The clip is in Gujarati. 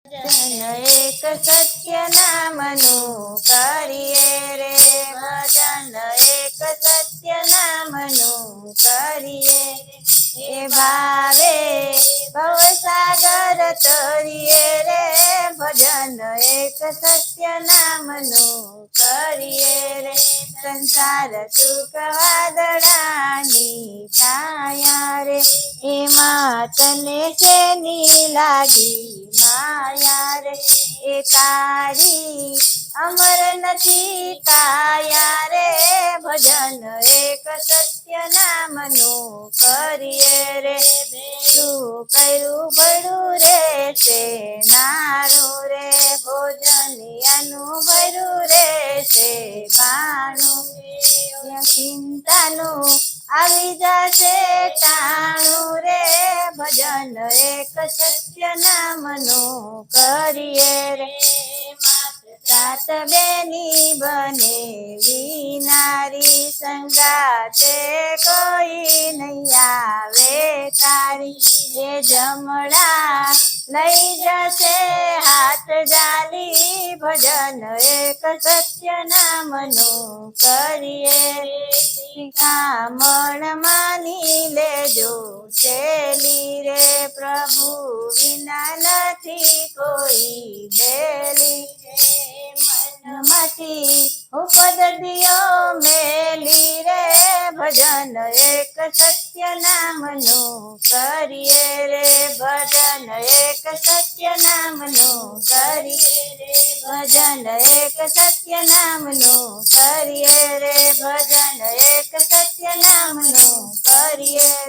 એક સત્ય નામનું કરીએ રે ભજન, એક સત્ય નામનું કરીએ એ ભાવે ભવસાગર તરીએ રે ભજન, એક સત્ય નામનું કરીએ રે સંસાર સુખ વાદળાની છાયા રે એમાં તને શેની લાગી માયા રે એ તારી અમર નથી કાયા રે ભજન, એક સત્ય નામનું કરીએ રે શું કર્યું ભર્યું રે છે નારું રે ભોજનિયાનું ભર્યું રે છે ભાણું ચિંતાનું આવી જશે ટાણું રે ભજન, એક સત્ય નામનું કરીએ રે સાત બેની બને વિનારી સંગાતે કોઈ નહીં આવે તારી એ જમણા લઈ જશે હાથ જાલી ભજન, એક સત્ય નામનું કરીએ શિખામણ માની લેજો શેલી રે પ્રભુ વિના નથી કોઈ બેલી મનમાંથી ઉપદિયો મેલી રે ભજન, એક સત્ય નામનું કરીએ રે ભજન, એક સત્ય નામનું કરીએ રે ભજન, એક સત્ય નામનું કરીએ રે ભજન, એક સત્ય નામનું કરીએ